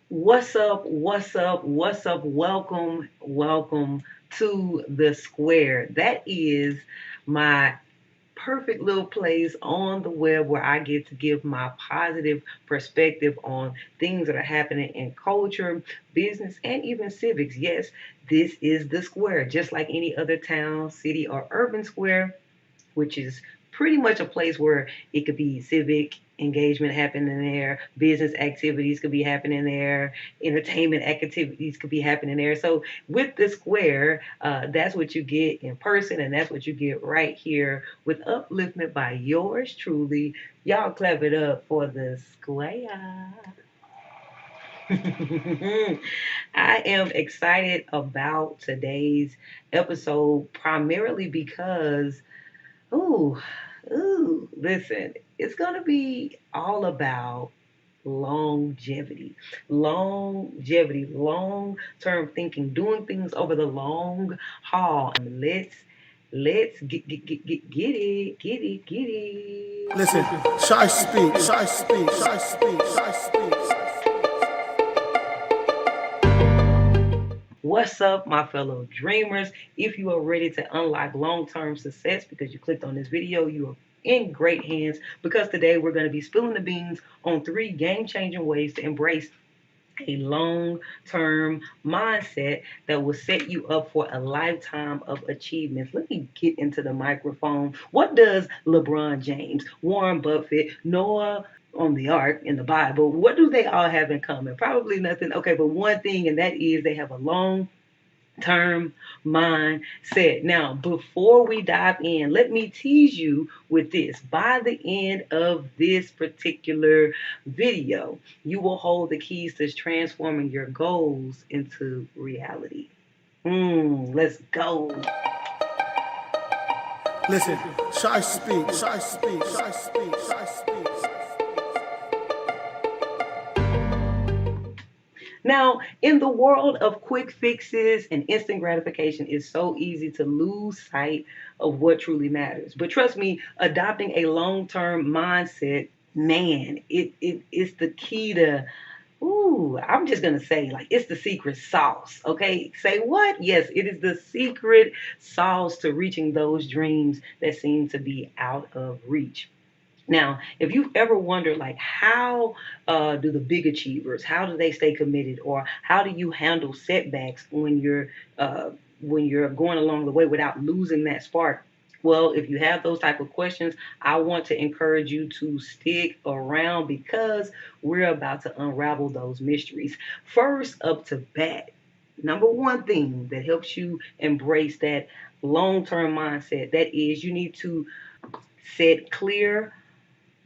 What's up? What's up? What's up? Welcome to the square. That is my perfect little place on the web where I get to give my positive perspective on things that are happening in culture, business, and even civics. Yes, this is the square, just like any other town, city, or urban square, which is pretty much a place where it could be civic engagement happening there, business activities could be happening there, entertainment activities could be happening there. So with the square, that's what you get in person, and that's what you get right here with Upliftment by yours truly. Y'all clap it up for the square. I am excited about today's episode primarily because Ooh, listen, it's going to be all about longevity. Longevity, long-term thinking, doing things over the long haul. And let's get it. Listen, ShySpeaks. What's up, my fellow dreamers? If you are ready to unlock long-term success because you clicked on this video, you are in great hands because today we're going to be spilling the beans on 3 game-changing ways to embrace a long-term mindset that will set you up for a lifetime of achievements. Let me get into the microphone. What does LeBron James, Warren Buffett, Noah on the ark in the Bible, what do they all have in common? Probably nothing. Okay, but one thing, and that is they have a long-term mindset. Now, before we dive in, let me tease you with this. By the end of this particular video, you will hold the keys to transforming your goals into reality. Let's go. Listen, ShySpeaks. Now, in the world of quick fixes and instant gratification, it's so easy to lose sight of what truly matters. But trust me, adopting a long-term mindset, man, it's the key to, I'm just going to say, like, it's the secret sauce, okay? Say what? Yes, it is the secret sauce to reaching those dreams that seem to be out of reach. Now, if you've ever wondered, like, how do the big achievers, how do they stay committed, or how do you handle setbacks when you're going along the way without losing that spark? Well, if you have those type of questions, I want to encourage you to stick around because we're about to unravel those mysteries. First, up to bat, number one thing that helps you embrace that long-term mindset, that is you need to set clear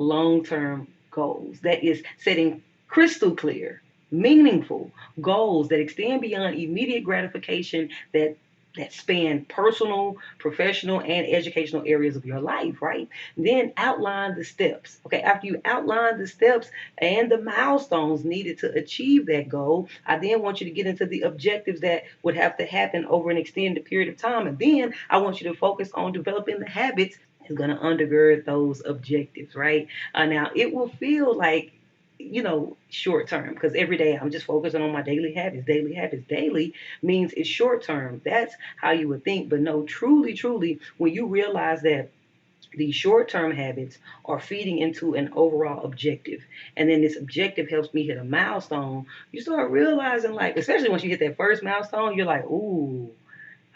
long-term goals. That is setting crystal clear, meaningful goals that extend beyond immediate gratification that span personal, professional, and educational areas of your life, right? Then outline the steps. Okay, after you outline the steps and the milestones needed to achieve that goal, I then want you to get into the objectives that would have to happen over an extended period of time. And then I want you to focus on developing the habits is going to undergird those objectives, right? Now, it will feel like, short term because every day I'm just focusing on my daily habits. Daily habits. Daily means it's short term. That's how you would think. But no, truly, when you realize that these short-term habits are feeding into an overall objective, and then this objective helps me hit a milestone, you start realizing, like, especially once you hit that first milestone, you're like, ooh,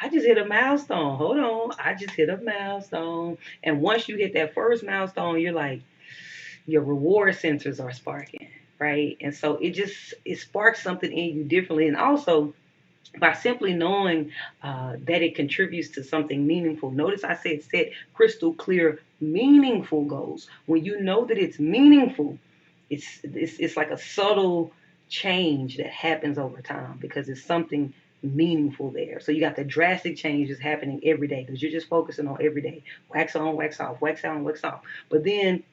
I just hit a milestone. Hold on. I just hit a milestone. And once you hit that first milestone, you're like, your reward sensors are sparking, right? And so it sparks something in you differently. And also, by simply knowing that it contributes to something meaningful. Notice I said set crystal clear, meaningful goals. When you know that it's meaningful, it's like a subtle change that happens over time because it's something meaningful there. So you got the drastic changes happening every day because you're just focusing on every day. Wax on, wax off, wax on, wax off. But then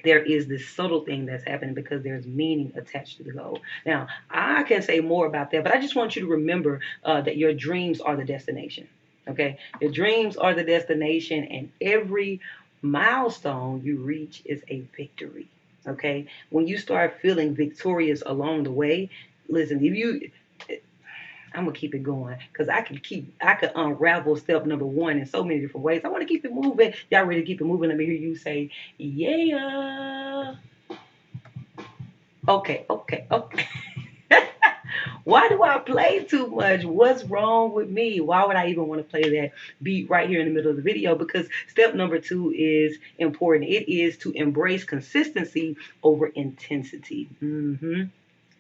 there is this subtle thing that's happening because there's meaning attached to the goal. Now, I can say more about that, but I just want you to remember that your dreams are the destination. Okay, your dreams are the destination, and every milestone you reach is a victory. Okay, when you start feeling victorious along the way, listen, if you I'm gonna keep it going because I could unravel step number one in so many different ways. I want to keep it moving. Y'all ready to keep it moving? Let me hear you say, yeah. Okay, okay, okay. Why do I play too much? What's wrong with me? Why would I even want to play that beat right here in the middle of the video? Because step number two is important. It is to embrace consistency over intensity.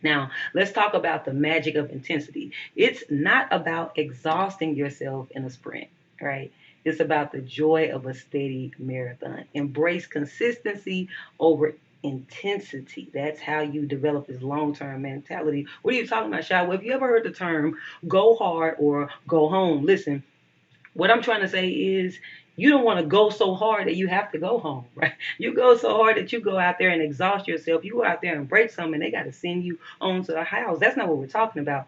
Now, let's talk about the magic of intensity. It's not about exhausting yourself in a sprint, right? It's about the joy of a steady marathon. Embrace consistency over intensity. That's how you develop this long-term mentality. What are you talking about, Shy? Well, have you ever heard the term go hard or go home? Listen, what I'm trying to say is you don't want to go so hard that you have to go home, right? You go so hard that you go out there and exhaust yourself. You go out there and break something, and they got to send you on to the house. That's not what we're talking about.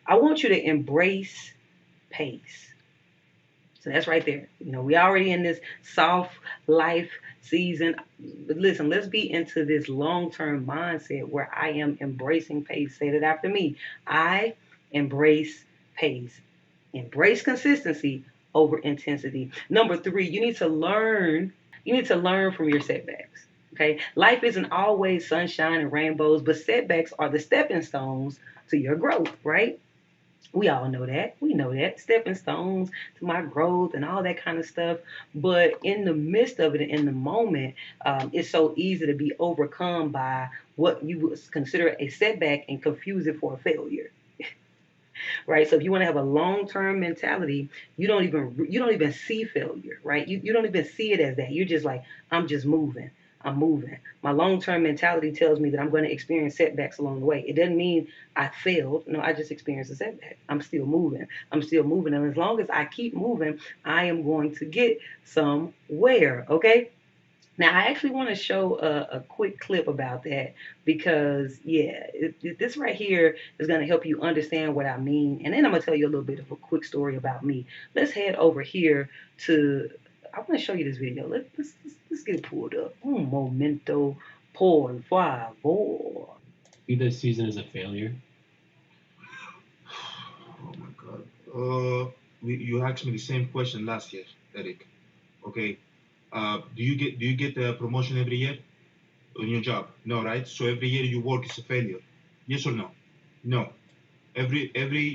I want you to embrace pace. So that's right there. You know, we already in this soft life season. But listen, let's be into this long-term mindset where I am embracing pace. Say that after me. I embrace pace. Embrace consistency over intensity. Number three, you need to learn from your setbacks. Okay? Life isn't always sunshine and rainbows, but setbacks are the stepping stones to your growth, right? We all know that. We know that. Stepping stones to my growth and all that kind of stuff. But in the midst of it, in the moment, it's so easy to be overcome by what you would consider a setback and confuse it for a failure, right? So if you want to have a long-term mentality, you don't even see failure, right? You don't even see it as that. You're just like, I'm just moving. I'm moving. My long-term mentality tells me that I'm going to experience setbacks along the way. It doesn't mean I failed. No, I just experienced a setback. I'm still moving. I'm still moving. And as long as I keep moving, I am going to get somewhere. Okay? Now, I actually want to show a quick clip about that because, yeah, this right here is going to help you understand what I mean. And then I'm going to tell you a little bit of a quick story about me. Let's head over here to, I want to show you this video. Let's get it pulled up. Un momento, por favor. See this season as a failure? Oh my God. You asked me the same question last year, Eric. Okay. Do you get the promotion every year on your job? No, right? So every year you work is a failure. Yes or no? No. Every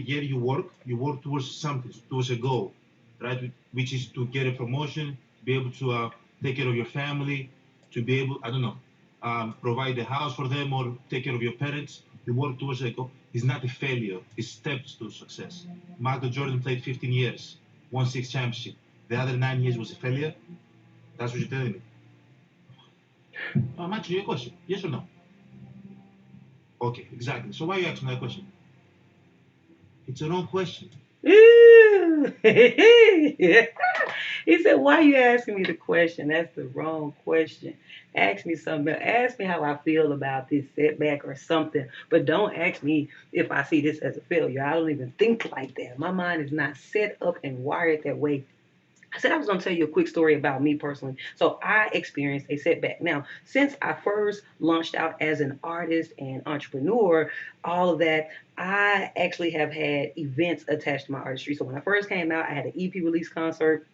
year you work towards something, towards a goal, right? Which is to get a promotion, to be able to take care of your family, to be able, I don't know, provide a house for them or take care of your parents. You work towards a goal. It's not a failure. It's steps to success. Michael Jordan played 15 years, won 6 championships. The other 9 years was a failure. That's what you're telling me. I'm answering your question. Yes or no? Okay, exactly. So why are you asking that question? It's a wrong question. Ooh. He said, why are you asking me the question? That's the wrong question. Ask me something. Ask me how I feel about this setback or something. But don't ask me if I see this as a failure. I don't even think like that. My mind is not set up and wired that way. I said I was going to tell you a quick story about me personally. So I experienced a setback. Now, since I first launched out as an artist and entrepreneur, all of that, I actually have had events attached to my artistry. So when I first came out, I had an EP release concert.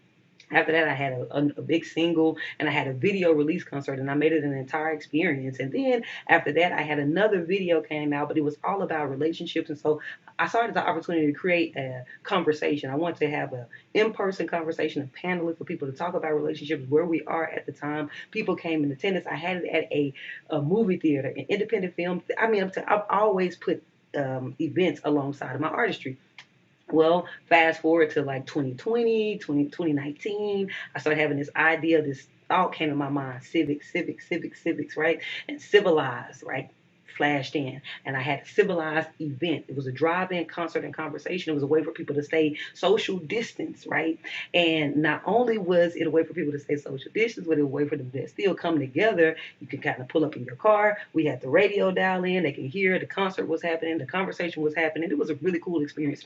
After that, I had a big single and I had a video release concert and I made it an entire experience. And then after that, I had another video came out, but it was all about relationships. And so I started the opportunity to create a conversation. I wanted to have a in-person conversation, a panel for people to talk about relationships, where we are at the time. People came in attendance. I had it at a movie theater, an independent film. I mean, I've always put events alongside of my artistry. Well, fast forward to like 2020, 2019, I started having this idea, this thought came in my mind, civics, right? And civilized, right? Flashed in. And I had a civilized event. It was a drive-in concert and conversation. It was a way for people to stay social distance, right? And not only was it a way for people to stay social distance, but it was a way for them to still come together. You can kind of pull up in your car. We had the radio dial in. They can hear the concert was happening. The conversation was happening. It was a really cool experience.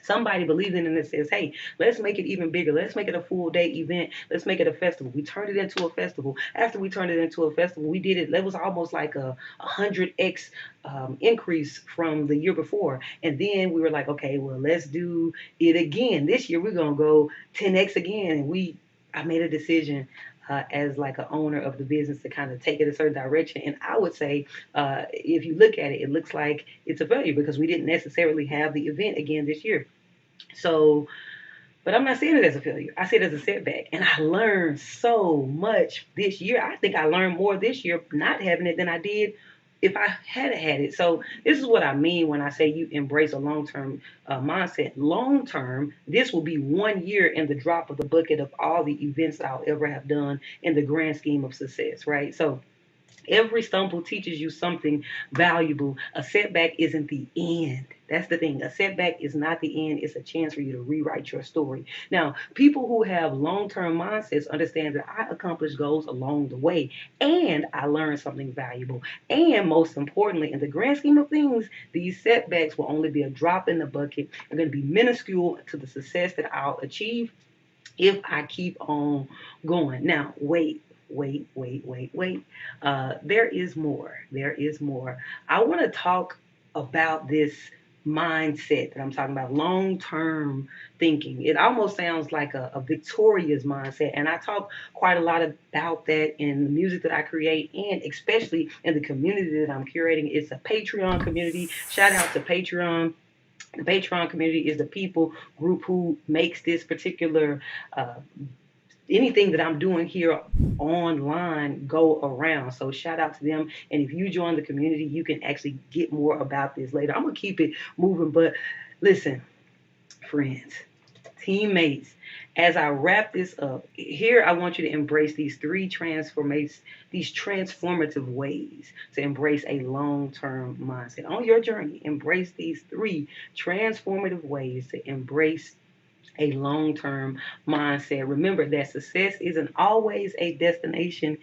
Somebody believes in it and says, hey, let's make it even bigger. Let's make it a full day event. Let's make it a festival. We turned it into a festival. After we turned it into a festival, we did it. That was almost like a 100x increase from the year before. And then we were like, okay, well, let's do it again. This year we're going to go 10x again. And I made a decision as like an owner of the business to kind of take it a certain direction. And I would say, if you look at it, it looks like it's a failure because we didn't necessarily have the event again this year. So, but I'm not seeing it as a failure. I see it as a setback. And I learned so much this year. I think I learned more this year not having it than I did if I had had it. So this is what I mean when I say you embrace a long-term mindset. Long-term, this will be 1 year in the drop of the bucket of all the events that I'll ever have done in the grand scheme of success, right? So every stumble teaches you something valuable. A setback isn't the end. That's the thing. A setback is not the end. It's a chance for you to rewrite your story. Now, people who have long-term mindsets understand that I accomplish goals along the way and I learned something valuable. And most importantly, in the grand scheme of things, these setbacks will only be a drop in the bucket. They're going to be minuscule to the success that I'll achieve if I keep on going. Now, wait. There is more. There is more. I want to talk about this mindset that I'm talking about, long-term thinking. It almost sounds like a victorious mindset. And I talk quite a lot about that in the music that I create and especially in the community that I'm curating. It's a Patreon community. Shout out to Patreon. The Patreon community is the people group who makes this particular anything that I'm doing here online go around. So shout out to them. And if you join the community, you can actually get more about this later. I'm going to keep it moving. But listen, friends, teammates, as I wrap this up, here I want you to embrace these transformative ways to embrace a long-term mindset. On your journey, embrace these 3 transformative ways to embrace a long-term mindset. Remember that success isn't always a destination.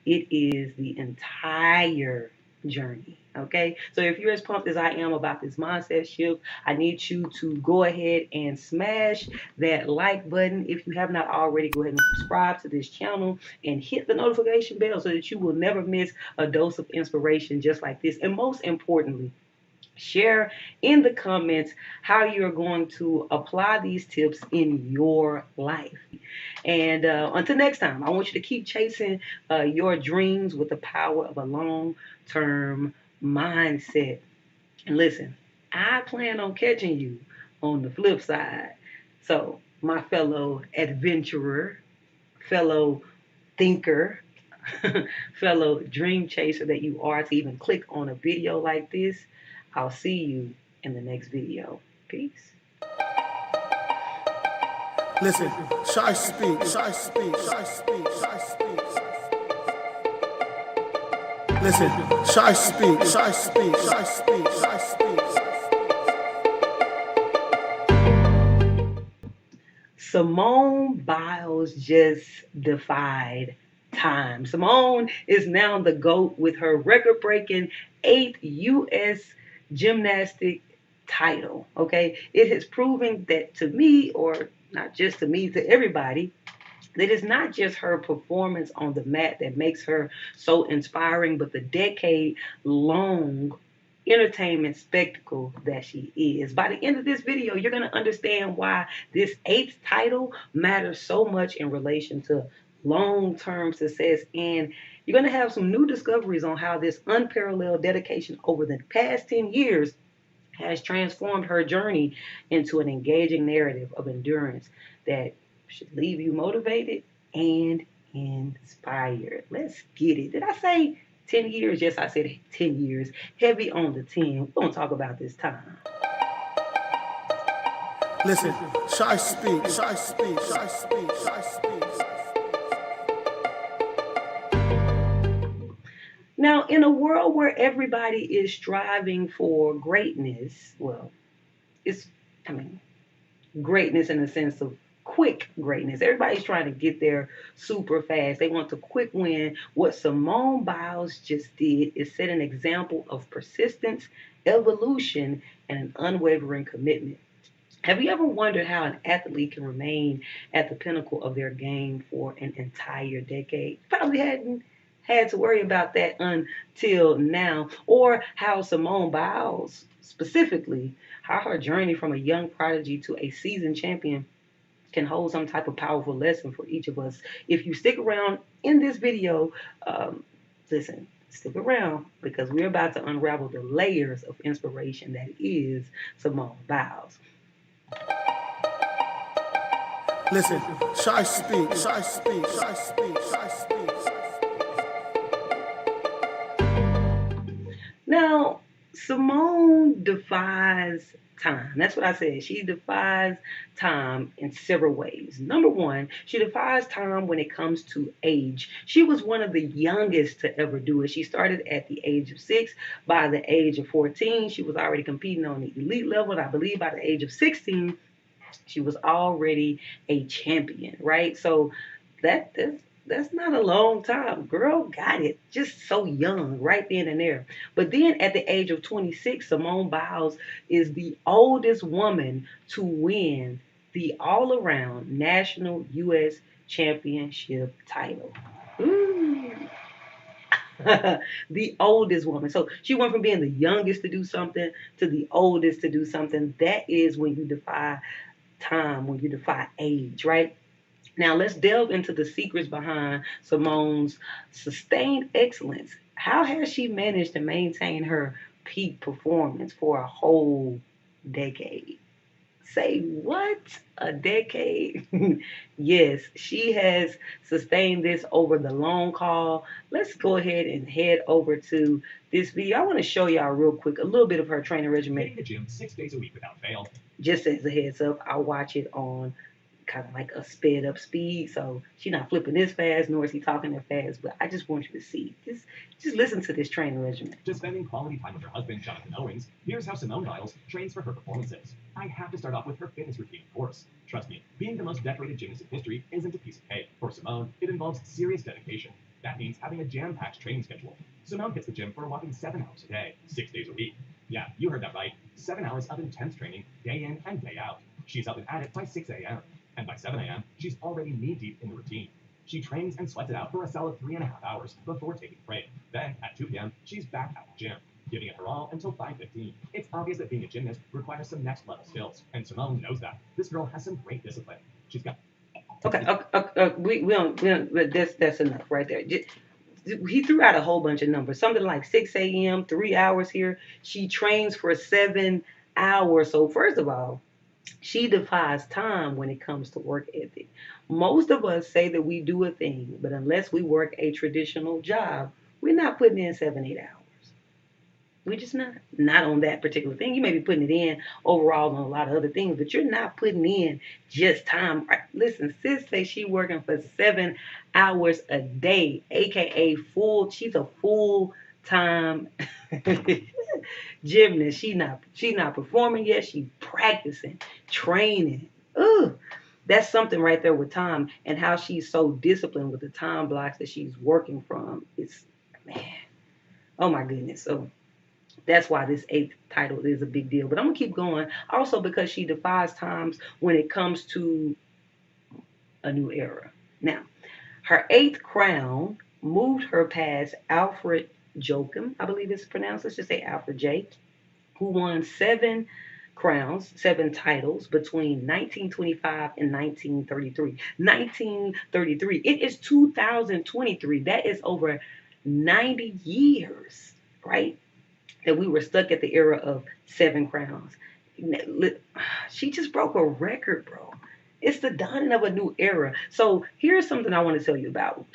It is the entire journey. Okay, so if you're as pumped as I am about this mindset shift, I need you to go ahead and smash that like button. If you have not already, go ahead and subscribe to this channel and hit the notification bell so that you will never miss a dose of inspiration just like this. And most importantly, share in the comments how you're going to apply these tips in your life. And until next time, I want you to keep chasing your dreams with the power of a long-term mindset. And listen, I plan on catching you on the flip side. So, my fellow adventurer, fellow thinker, fellow dream chaser that you are to even click on a video like this, I'll see you in the next video. Peace. Listen, ShySpeaks, ShySpeaks, ShySpeaks, ShySpeaks. Listen, ShySpeaks, ShySpeaks, ShySpeaks, ShySpeaks. Simone Biles just defied time. Simone is now the GOAT with her record-breaking 8th U.S. gymnastic title. Okay, it has proven that to me, or not just to me, to everybody, that it's not just her performance on the mat that makes her so inspiring, but the decade-long entertainment spectacle that she is. By the end of this video, you're going to understand why this 8th title matters so much in relation to long-term success, and you're going to have some new discoveries on how this unparalleled dedication over the past 10 years has transformed her journey into an engaging narrative of endurance that should leave you motivated and inspired. Let's get it. Did I say 10 years? Yes, I said 10 years. Heavy on the 10. We're going to talk about this time. Listen, ShySpeaks, ShySpeaks, ShySpeaks, ShySpeaks. Now, in a world where everybody is striving for greatness, well, greatness in the sense of quick greatness. Everybody's trying to get there super fast. They want to quick win. What Simone Biles just did is set an example of persistence, evolution, and an unwavering commitment. Have you ever wondered how an athlete can remain at the pinnacle of their game for an entire decade? Probably hadn't had to worry about that until now. Or how Simone Biles, specifically, how her journey from a young prodigy to a seasoned champion can hold some type of powerful lesson for each of us. If you stick around in this video, listen, stick around because we're about to unravel the layers of inspiration that is Simone Biles. Listen, Shy speak, Shy speak, Shy speak, Shy speak. Now, Simone defies time. That's what I said. She defies time in several ways. Number one, she defies time when it comes to age. She was one of the youngest to ever do it. She started at the age of 6. By the age of 14, she was already competing on the elite level. And I believe by the age of 16, she was already a champion, right? So that's not a long time. Girl got it just so young, right then and there. But then at the age of 26, Simone Biles is the oldest woman to win the all around national U.S. championship title. Ooh. The oldest woman. So she went from being the youngest to do something to the oldest to do something. That is when you defy time, when you defy age, right? Now let's delve into the secrets behind Simone's sustained excellence. How has she managed to maintain her peak performance for a whole decade? Say what? A decade? Yes, she has sustained this over the long haul. Let's go ahead and head over to this video. I want to show y'all real quick a little bit of her training regimen. Hitting the gym 6 days a week without fail. Just as a heads up, I'll watch it on kind of like a sped up speed. So she's not flipping this fast, nor is he talking that fast. But I just want you to see. Just listen to this training regimen. To spending quality time with her husband, Jonathan Owens, here's how Simone Biles trains for her performances. I have to start off with her fitness routine, of course. Trust me, being the most decorated gymnast in history isn't a piece of cake. For Simone, it involves serious dedication. That means having a jam-packed training schedule. Simone hits the gym for a whopping 7 hours a day, 6 days a week. Yeah, you heard that right. 7 hours of intense training, day in and day out. She's up and at it by 6 a.m. And by 7 a.m., she's already knee-deep in the routine. She trains and sweats it out for a solid 3.5 hours before taking a break. Then, at 2 p.m., she's back at the gym, giving it her all until 5:15. It's obvious that being a gymnast requires some next-level skills, and Simone knows that. This girl has some great discipline. She's got... Okay, we don't, that's enough right there. He threw out a whole bunch of numbers, something like 6 a.m., 3 hours here. She trains for 7 hours. So first of all, she defies time when it comes to work ethic. Most of us say that we do a thing, but unless we work a traditional job, we're not putting in 7, 8 hours. We're just not on that particular thing. You may be putting it in overall on a lot of other things, but you're not putting in just time. Listen, sis say she working for 7 hours a day, aka she's a full-time gymnast. She's not performing yet. She's practicing, training. Ooh, that's something right there with time and how she's so disciplined with the time blocks that she's working from. It's, man, oh my goodness. So that's why this 8th title is a big deal. But I'm gonna keep going. Also because she defies times when it comes to a new era. Now, her 8th crown moved her past Alfred Joachim, I believe it's pronounced. Let's just say Alfred J, who won 7 crowns, 7 titles between 1925 and 1933. 1933. It is 2023. That is over 90 years, right? That we were stuck at the era of 7 crowns. She just broke a record, bro. It's the dawning of a new era. So here's something I want to tell you about.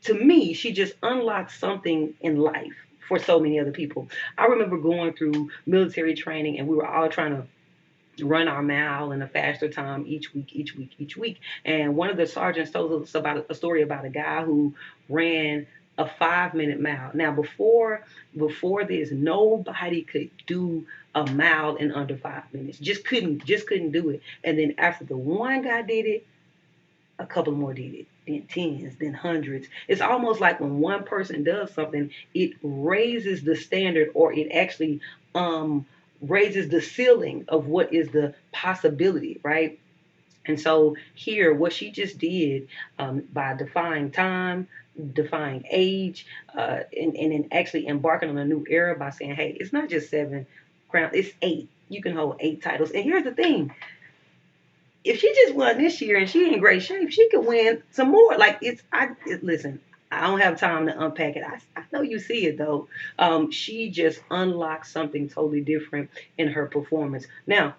To me, she just unlocked something in life for so many other people. I remember going through military training and we were all trying to run our mile in a faster time each week. And one of the sergeants told us about a story about a guy who ran a 5-minute mile. Now, before this, nobody could do a mile in under 5 minutes. Just couldn't do it. And then after the one guy did it, a couple more did it. Then tens, then hundreds. It's almost like when one person does something, it raises the standard, or it actually raises the ceiling of what is the possibility, right? And so here, what she just did by defying time, defying age, and then actually embarking on a new era by saying, hey, it's not just 7 crowns, it's 8. You can hold 8 titles. And here's the thing. If she just won this year and she in great shape, she could win some more. Like listen, I don't have time to unpack it. I know you see it though. She just unlocked something totally different in her performance. Now,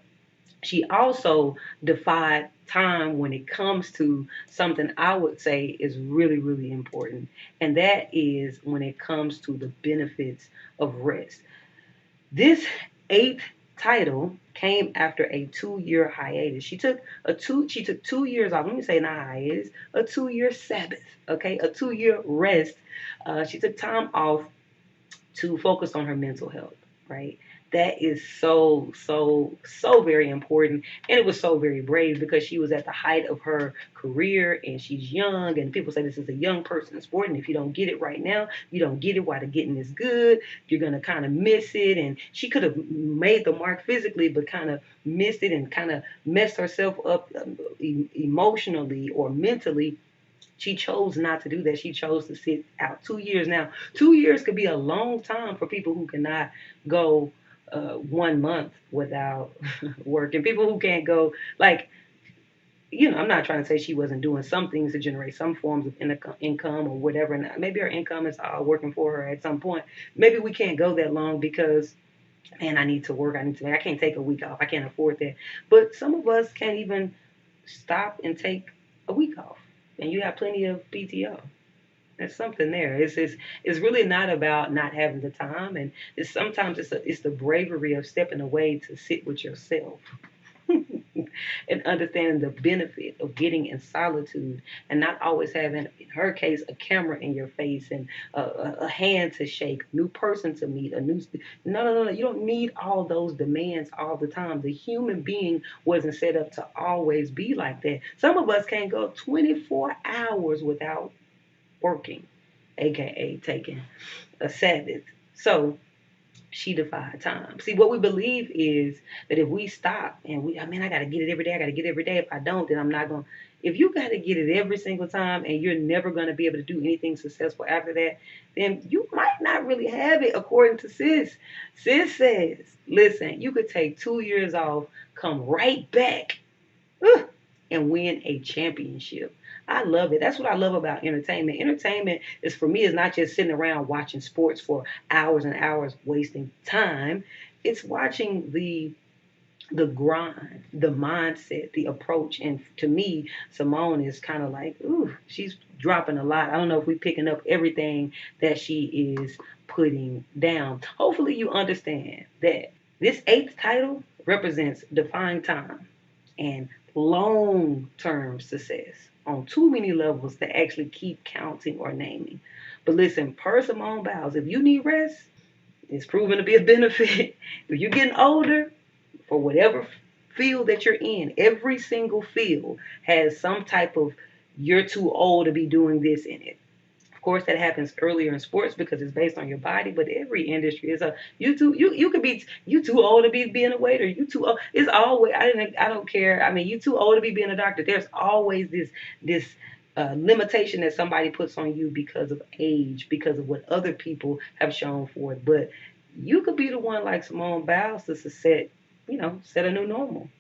she also defied time when it comes to something I would say is really, really important. And that is when it comes to the benefits of rest. This 8th title came after a 2-year hiatus. She took 2 years off. Let me say not hiatus, a 2-year Sabbath, okay? A 2-year rest. She took time off to focus on her mental health, right? That is so, so, so very important. And it was so very brave because she was at the height of her career and she's young. And people say this is a young person's sport. And if you don't get it right now, you don't get it while the getting is good. You're going to kind of miss it. And she could have made the mark physically, but kind of missed it and kind of messed herself up emotionally or mentally. She chose not to do that. She chose to sit out 2 years. Now, 2 years could be a long time for people who cannot go 1 month without working. People who can't go, like, I'm not trying to say she wasn't doing some things to generate some forms of income or whatever. And maybe her income is all working for her at some point. Maybe we can't go that long because, man, I need to work. I can't take a week off. I can't afford that. But some of us can't even stop and take a week off. And you have plenty of PTO. There's something there. It's really not about not having the time, and sometimes it's the bravery of stepping away to sit with yourself and understanding the benefit of getting in solitude and not always having, in her case, a camera in your face and a hand to shake, a new person to meet, no. You don't need all those demands all the time. The human being wasn't set up to always be like that. Some of us can't go 24 hours without working, aka taking a Sabbath. So she defied time. See, what we believe is that if we stop and I gotta get it every day, I gotta get it every day. If I don't, then I'm not gonna. If you gotta get it every single time and you're never gonna be able to do anything successful after that, then you might not really have it according to sis. Sis says, listen, you could take 2 years off, come right back, and win a championship. I love it. That's what I love about entertainment. Entertainment is, for me, is not just sitting around watching sports for hours and hours wasting time. It's watching the grind, the mindset, the approach. And to me, Simone is kind of like, she's dropping a lot. I don't know if we're picking up everything that she is putting down. Hopefully you understand that this 8th title represents defying time and long-term success on too many levels to actually keep counting or naming. But listen, per Simone Biles, if you need rest, it's proven to be a benefit. If you're getting older, for whatever field that you're in, every single field has some type of you're too old to be doing this in it. Of course, that happens earlier in sports because it's based on your body, but every industry is you could be you too old to be being a waiter. You too old. It's always I don't care. I mean, you too old to be being a doctor. There's always this limitation that somebody puts on you because of age, because of what other people have shown for it. But you could be the one like Simone Biles to set a new normal.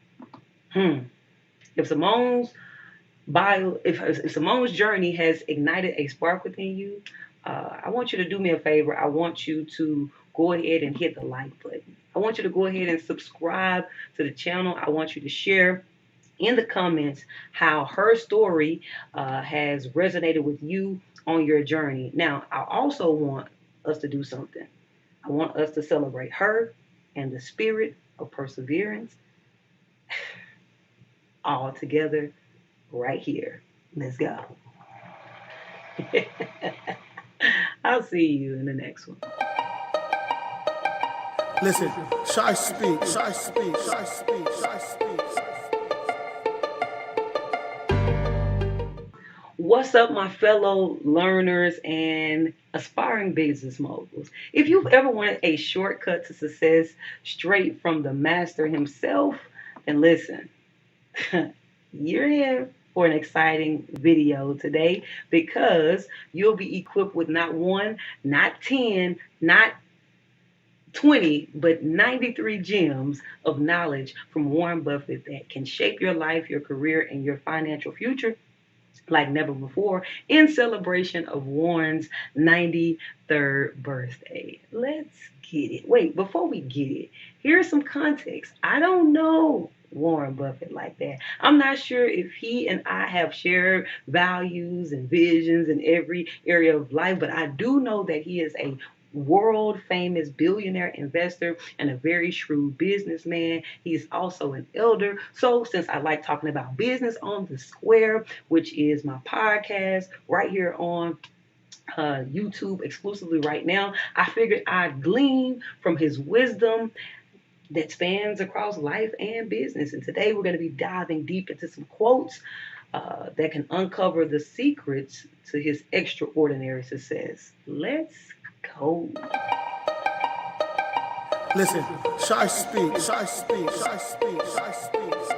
If Simone's journey has ignited a spark within you, I want you to do me a favor. I want you to go ahead and hit the like button. I want you to go ahead and subscribe to the channel. I want you to share in the comments how her story has resonated with you on your journey. Now, I also want us to do something. I want us to celebrate her and the spirit of perseverance all together right here. Let's go. I'll see you in the next one. Listen, ShySpeaks. What's up, my fellow learners and aspiring business moguls? If you've ever wanted a shortcut to success straight from the master himself, then listen, you're in for an exciting video today because you'll be equipped with not one, not 10, not 20, but 93 gems of knowledge from Warren Buffett that can shape your life, your career, and your financial future like never before in celebration of Warren's 93rd birthday. Let's get it. Wait, before we get it, here's some context. I don't know Warren Buffett like that. I'm not sure if he and I have shared values and visions in every area of life, but I do know that he is a world famous billionaire investor and a very shrewd businessman. He's also an elder. So since I like talking about business on the square, which is my podcast right here on YouTube exclusively right now, I figured I'd glean from his wisdom that spans across life and business. And today we're going to be diving deep into some quotes that can uncover the secrets to his extraordinary success. Let's go. Listen, ShySpeaks, ShySpeaks, ShySpeaks, ShySpeaks.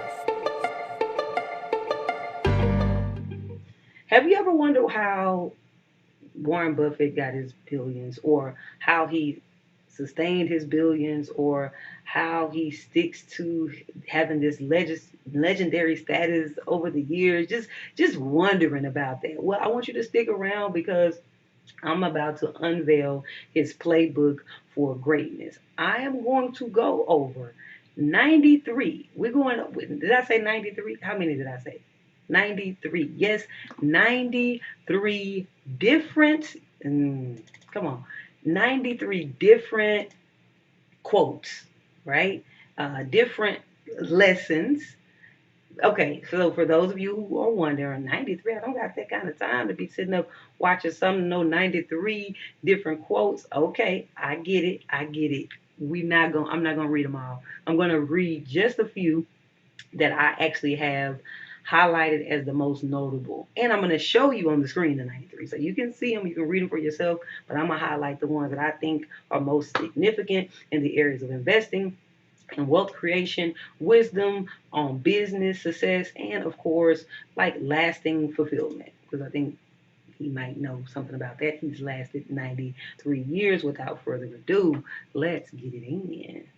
Have you ever wondered how Warren Buffett got his billions, or how he sustained his billions, or how he sticks to having this legendary status over the years? Just wondering about that. Well, I want you to stick around because I'm about to unveil his playbook for greatness. I am going to go over 93. Did I say 93? How many did I say? 93. Yes, 93 different, come on, 93 different quotes, right? Different lessons. Okay, so for those of you who are wondering, 93, I don't got that kind of time to be sitting up watching something, no 93 different quotes. Okay, I get it. I'm not gonna read them all. I'm gonna read just a few that I actually have highlighted as the most notable. And I'm going to show you on the screen the 93. So you can see them, you can read them for yourself, but I'm going to highlight the ones that I think are most significant in the areas of investing and wealth creation, wisdom on business success, and of course, like lasting fulfillment. Because I think he might know something about that. He's lasted 93 years. Without further ado, let's get it in.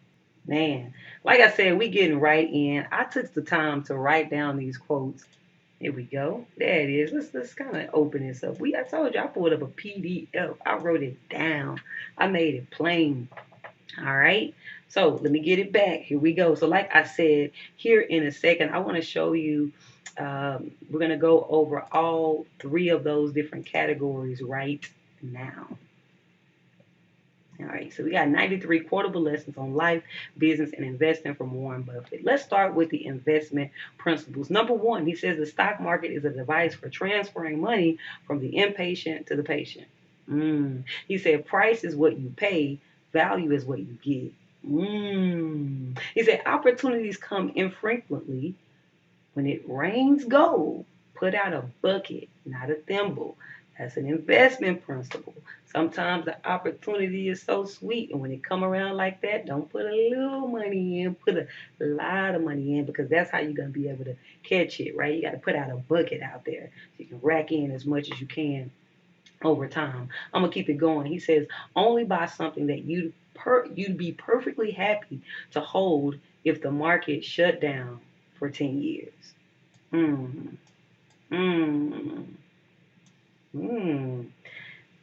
Man, like I said, we getting right in. I took the time to write down these quotes. Here we go. There it is. Let's kind of open this up. I told you I pulled up a PDF. I wrote it down. I made it plain. All right. So let me get it back. Here we go. So like I said, here in a second, I want to show you. We're gonna go over all three of those different categories right now. All right, so we got 93 quotable lessons on life, business, and investing from Warren Buffett. Let's start with the investment principles. Number one, he says the stock market is a device for transferring money from the impatient to the patient. He said price is what you pay, value is what you get. He said opportunities come infrequently. When it rains gold, put out a bucket, not a thimble. That's an investment principle. Sometimes the opportunity is so sweet, and when it come around like that, don't put a little money in, put a lot of money in, because that's how you're going to be able to catch it, right? You got to put out a bucket out there so you can rack in as much as you can over time. I'm going to keep it going. He says, only buy something that you'd be perfectly happy to hold if the market shut down for 10 years.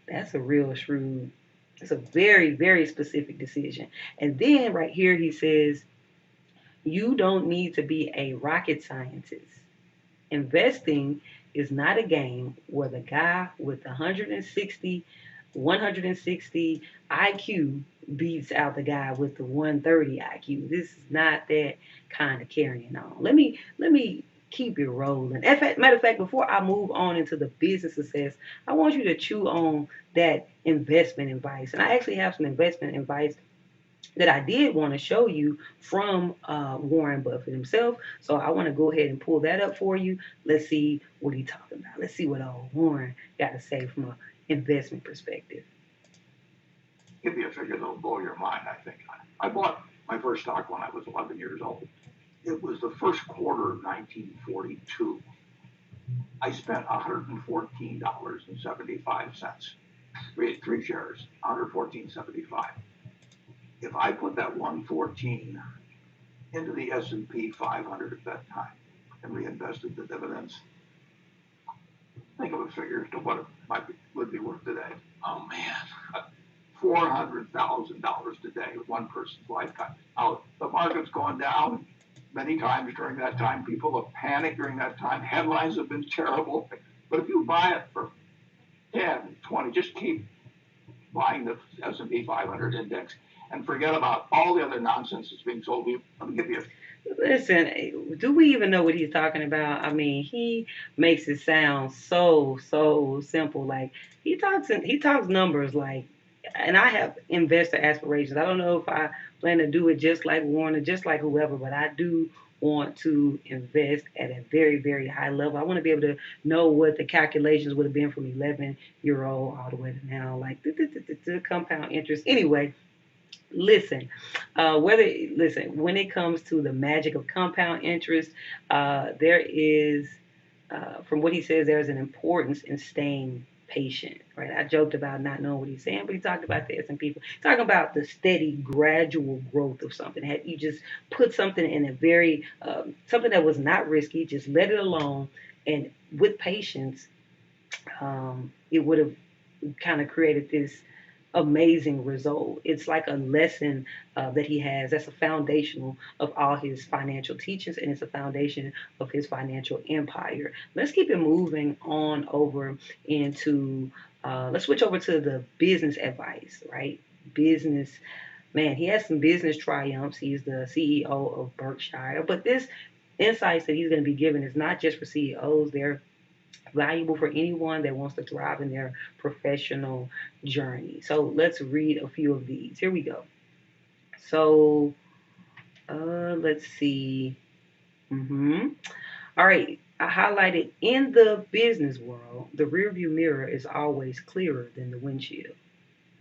That's a real shrewd. It's a very, very specific decision. And then right here he says, you don't need to be a rocket scientist. Investing is not a game where the guy with 160 IQ beats out the guy with the 130 IQ. This is not that kind of carrying on. Let me keep it rolling. Matter of fact, before I move on into the business success, I want you to chew on that investment advice. And I actually have some investment advice that I did want to show you from Warren Buffett himself. So I want to go ahead and pull that up for you. Let's see what he's talking about. Let's see what Warren got to say from an investment perspective. Give you a figure that'll blow your mind, I think. I bought my first stock when I was 11 years old. It was the first quarter of 1942. I spent $114.75. Three shares, $114.75. If I put that 114 into the S&P 500 at that time and reinvested the dividends, think of a figure to what it would be worth today. Oh man, $400,000 today, one person's lifetime. Now the market's gone down many times during that time. People have panicked during that time. Headlines have been terrible, but if you buy it for 10, 20, just keep buying the S&P 500 index and forget about all the other nonsense that's being sold to you. Let me give you. Listen, do we even know what he's talking about? I mean, he makes it sound so simple. Like he talks numbers like, and I have investor aspirations. I don't know if I plan to do it just like Warren or just like whoever, but I do want to invest at a very high level. I want to be able to know what the calculations would have been from 11-year-old all the way to now, like the compound interest. Anyway, listen, when it comes to the magic of compound interest, there is, from what he says, there's an importance in staying patient, right? I joked about not knowing what he's saying, but he talked about this, and people talking about the steady, gradual growth of something. Had you just put something in a very something that was not risky, just let it alone, and with patience, it would have kind of created this amazing result. It's like a lesson that he has that's a foundational of all his financial teachings, and it's a foundation of his financial empire. Let's keep it moving on over into, let's switch over to the business advice, right? Business, man, he has some business triumphs. He's the CEO of Berkshire, but this insights that he's going to be giving is not just for CEOs. They're valuable for anyone that wants to thrive in their professional journey. So let's read a few of these. Here we go. So let's see. All right. I highlighted in the business world, the rearview mirror is always clearer than the windshield.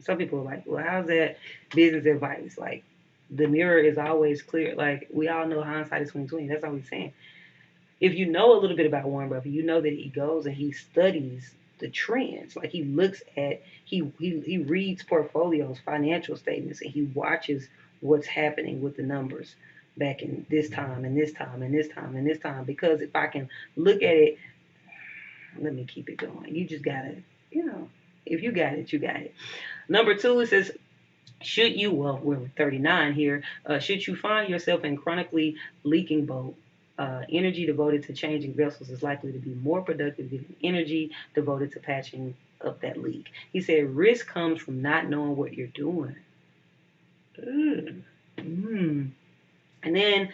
Some people are like, well, how's that business advice? Like, the mirror is always clear. Like, we all know hindsight is 2020. That's all he's saying. If you know a little bit about Warren Buffett, you know that he goes and he studies the trends. Like he looks at, he reads portfolios, financial statements, and he watches what's happening with the numbers back in this time and this time and this time and this time. Because if I can look at it, let me keep it going. You just gotta, if you got it, you got it. Number 2, it says, we're 39 here, should you find yourself in chronically leaking boat, energy devoted to changing vessels is likely to be more productive than energy devoted to patching up that leak. He said, risk comes from not knowing what you're doing. And then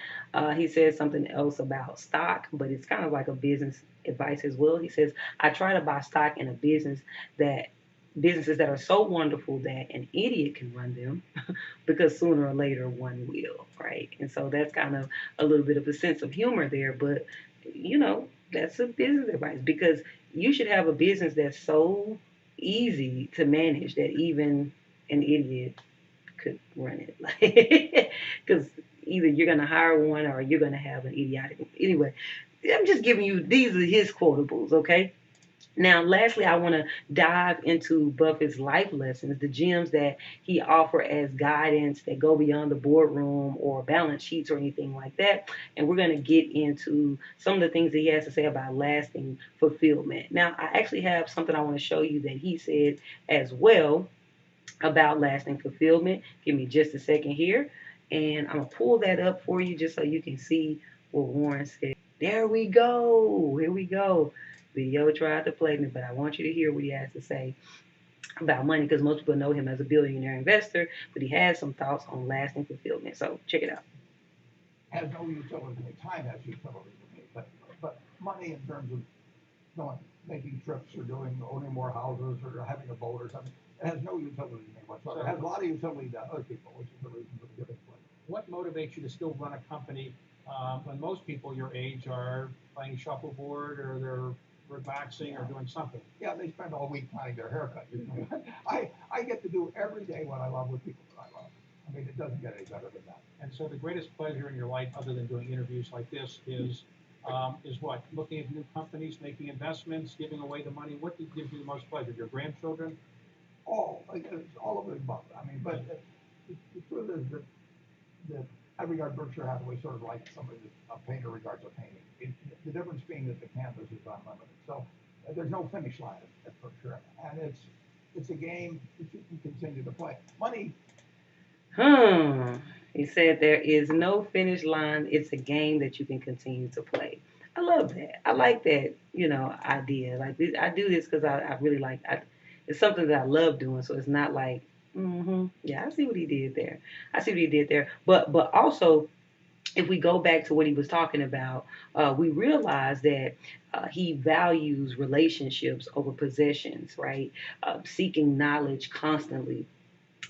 he says something else about stock, but it's kind of like a business advice as well. He says, I try to buy stock in businesses that are so wonderful that an idiot can run them because sooner or later one will, right? And so that's kind of a little bit of a sense of humor there, but that's a business advice because you should have a business that's so easy to manage that even an idiot could run it. Because either you're going to hire one or you're going to have an idiotic one. Anyway, I'm just giving you, these are his quotables, okay? Now, lastly, I want to dive into Buffett's life lessons, the gems that he offered as guidance that go beyond the boardroom or balance sheets or anything like that. And we're going to get into some of the things that he has to say about lasting fulfillment. Now, I actually have something I want to show you that he said as well about lasting fulfillment. Give me just a second here. And I'm going to pull that up for you just so you can see what Warren said. There we go. Here we go. Video tried to play me, but I want you to hear what he has to say about money because most people know him as a billionaire investor, but he has some thoughts on lasting fulfillment. So check it out. Has no utility to me. Time has utility to me, but money in terms of going making trips or owning more houses or having a boat or something. It has no utility to me whatsoever. It has a lot of utility to other people, which is the reason for the giving play. What motivates you to still run a company when most people your age are playing shuffleboard or they're relaxing or doing something? Yeah, they spend all week planning their haircut. You know? I get to do every day what I love with people that I love. I mean, it doesn't get any better than that. And so the greatest pleasure in your life, other than doing interviews like this, is what? Looking at new companies, making investments, giving away the money. What gives you the most pleasure? Your grandchildren? It's all of the above. I mean, but the truth is that I regard Berkshire Hathaway sort of like somebody that a painter regards a painting. The difference being that the canvas is unlimited. So there's no finish line at Berkshire, and it's a game that you can continue to play. Money. He said there is no finish line. It's a game that you can continue to play. I love that. I like that, idea. Like I do this because I really like. It's something that I love doing. So it's not like, yeah, I see what he did there. I see what he did there. But also, if we go back to what he was talking about, we realize that he values relationships over possessions, right? Seeking knowledge constantly.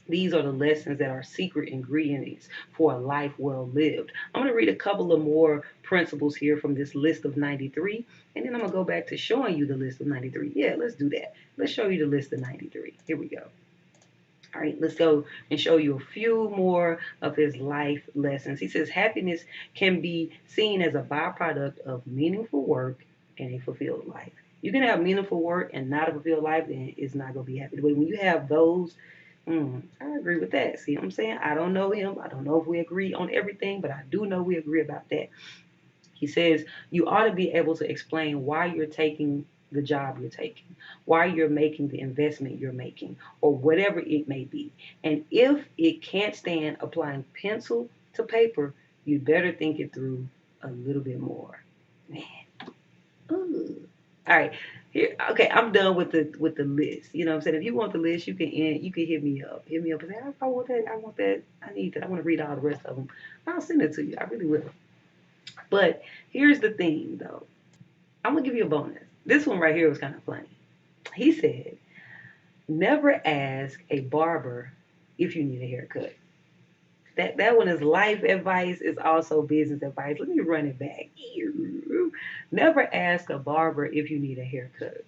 These are the lessons that are secret ingredients for a life well lived. I'm going to read a couple of more principles here from this list of 93, and then I'm going to go back to showing you the list of 93. Yeah, let's do that. Let's show you the list of 93. Here we go. All right, let's go and show you a few more of his life lessons. He says happiness can be seen as a byproduct of meaningful work and a fulfilled life. You can have meaningful work and not a fulfilled life, then it's not going to be happy. But when you have those, I agree with that. See what I'm saying? I don't know him. I don't know if we agree on everything, but I do know we agree about that. He says you ought to be able to explain why you're taking the job you're taking, why you're making the investment you're making, or whatever it may be. And if it can't stand applying pencil to paper, you better think it through a little bit more. Man. Ooh. All right. Here, okay, I'm done with the list. You know what I'm saying? If you want the list, you can hit me up. Hit me up and say, I want that, I want that, I need that, I want to read all the rest of them. I'll send it to you. I really will. But here's the thing though. I'm gonna give you a bonus. This one right here was kind of funny. He said, never ask a barber if you need a haircut. That one is life advice. It's also business advice. Let me run it back. Never ask a barber if you need a haircut.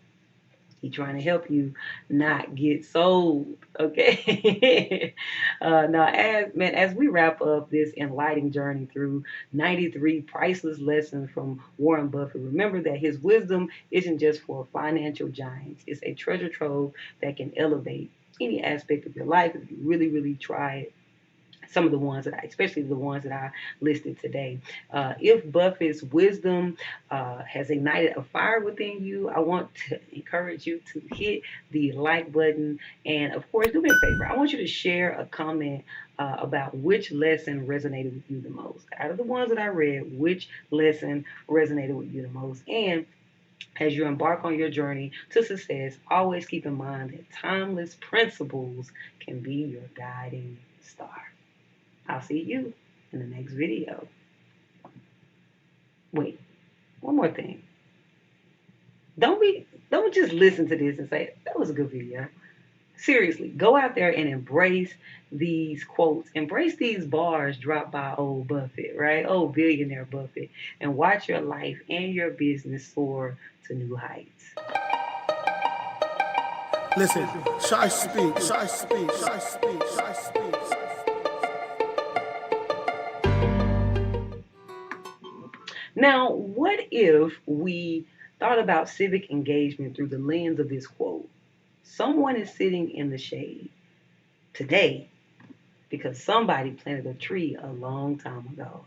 He's trying to help you not get sold, okay? Now, as we wrap up this enlightening journey through 93 priceless lessons from Warren Buffett, remember that his wisdom isn't just for financial giants. It's a treasure trove that can elevate any aspect of your life if you really, really try it. Some of the ones especially the ones that I listed today. If Buffett's wisdom has ignited a fire within you, I want to encourage you to hit the like button. And of course, do me a favor. I want you to share a comment about which lesson resonated with you the most. Out of the ones that I read, which lesson resonated with you the most? And as you embark on your journey to success, always keep in mind that timeless principles can be your guiding star. I'll see you in the next video. Wait, one more thing. Don't just listen to this and say, that was a good video. Seriously, go out there and embrace these quotes. Embrace these bars dropped by old Buffett, right? Old billionaire Buffett. And watch your life and your business soar to new heights. Listen, ShySpeaks, ShySpeaks, ShySpeaks, ShySpeaks. Now, what if we thought about civic engagement through the lens of this quote? Someone is sitting in the shade today because somebody planted a tree a long time ago.